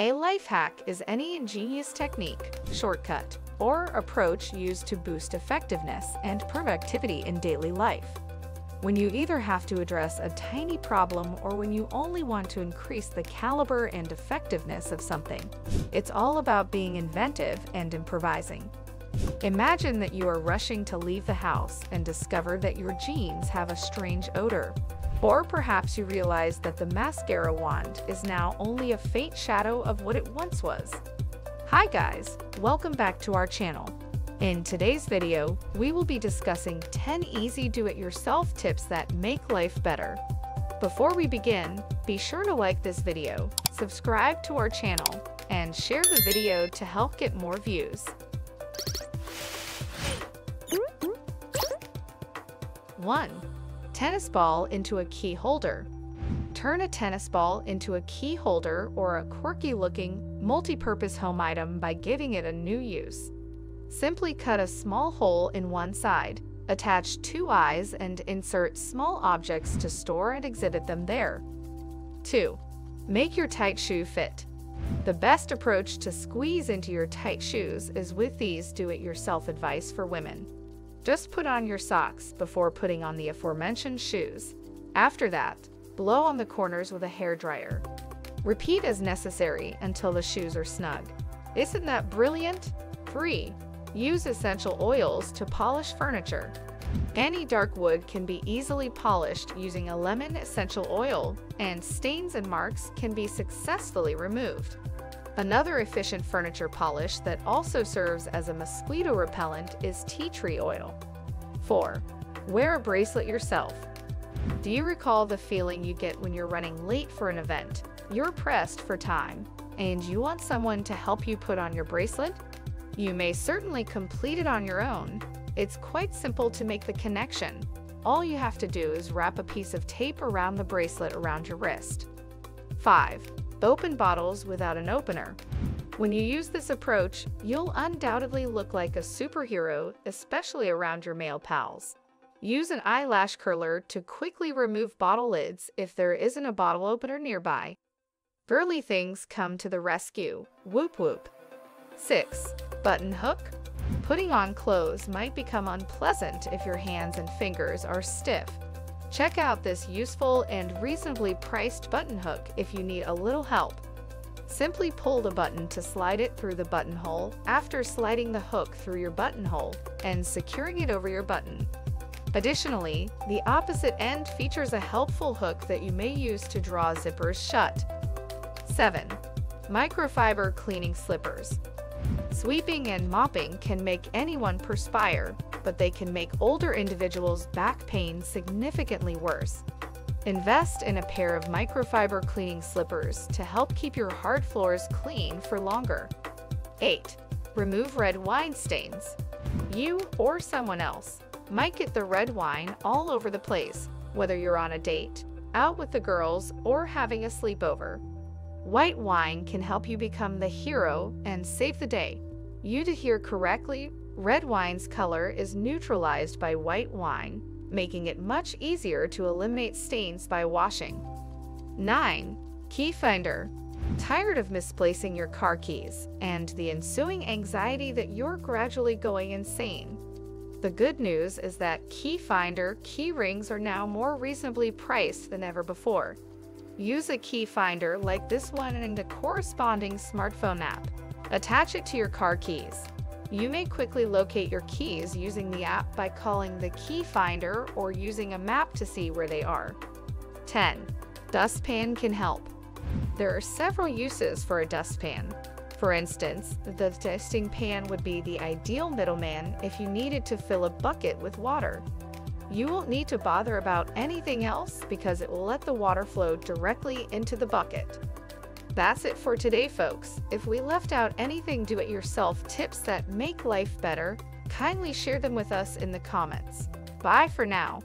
A life hack is any ingenious technique, shortcut, or approach used to boost effectiveness and productivity in daily life. When you either have to address a tiny problem or when you only want to increase the caliber and effectiveness of something, it's all about being inventive and improvising. Imagine that you are rushing to leave the house and discover that your jeans have a strange odor. Or perhaps you realize that the mascara wand is now only a faint shadow of what it once was. Hi guys, welcome back to our channel. In today's video, we will be discussing 10 easy do-it-yourself tips that make life better. Before we begin, be sure to like this video, subscribe to our channel, and share the video to help get more views. 1. Tennis ball into a key holder. Turn a tennis ball into a key holder or a quirky-looking, multi-purpose home item by giving it a new use. Simply cut a small hole in one side, attach two eyes, and insert small objects to store and exhibit them there. 2. Make your tight shoe fit. The best approach to squeeze into your tight shoes is with these do-it-yourself advice for women. Just put on your socks before putting on the aforementioned shoes. After that, blow on the corners with a hairdryer. Repeat as necessary until the shoes are snug. Isn't that brilliant? 3. Use essential oils to polish furniture. Any dark wood can be easily polished using a lemon essential oil, and stains and marks can be successfully removed. Another efficient furniture polish that also serves as a mosquito repellent is tea tree oil. 4. Wear a bracelet yourself. Do you recall the feeling you get when you're running late for an event, you're pressed for time, and you want someone to help you put on your bracelet? You may certainly complete it on your own. It's quite simple to make the connection. All you have to do is wrap a piece of tape around the bracelet around your wrist. 5. Open bottles without an opener. When you use this approach, you'll undoubtedly look like a superhero, especially around your male pals. Use an eyelash curler to quickly remove bottle lids if there isn't a bottle opener nearby. Girly things come to the rescue. Whoop whoop. 6. Button hook. Putting on clothes might become unpleasant if your hands and fingers are stiff. Check out this useful and reasonably priced button hook if you need a little help. Simply pull the button to slide it through the buttonhole after sliding the hook through your buttonhole and securing it over your button. Additionally, the opposite end features a helpful hook that you may use to draw zippers shut. 7. Microfiber cleaning slippers. Sweeping and mopping can make anyone perspire, but they can make older individuals' back pain significantly worse. Invest in a pair of microfiber cleaning slippers to help keep your hard floors clean for longer. 8. Remove red wine stains. You or someone else might get the red wine all over the place, whether you're on a date, out with the girls, or having a sleepover. White wine can help you become the hero and save the day. You to hear correctly, red wine's color is neutralized by white wine, making it much easier to eliminate stains by washing. 9. Key finder. Tired of misplacing your car keys and the ensuing anxiety that you're gradually going insane? The good news is that key finder key rings are now more reasonably priced than ever before. Use a key finder like this one and a corresponding smartphone app. Attach it to your car keys. You may quickly locate your keys using the app by calling the key finder or using a map to see where they are. 10. Dustpan can help. There are several uses for a dustpan. For instance, the dusting pan would be the ideal middleman if you needed to fill a bucket with water. You won't need to bother about anything else because it will let the water flow directly into the bucket. That's it for today, folks. If we left out anything do-it-yourself tips that make life better, kindly share them with us in the comments. Bye for now.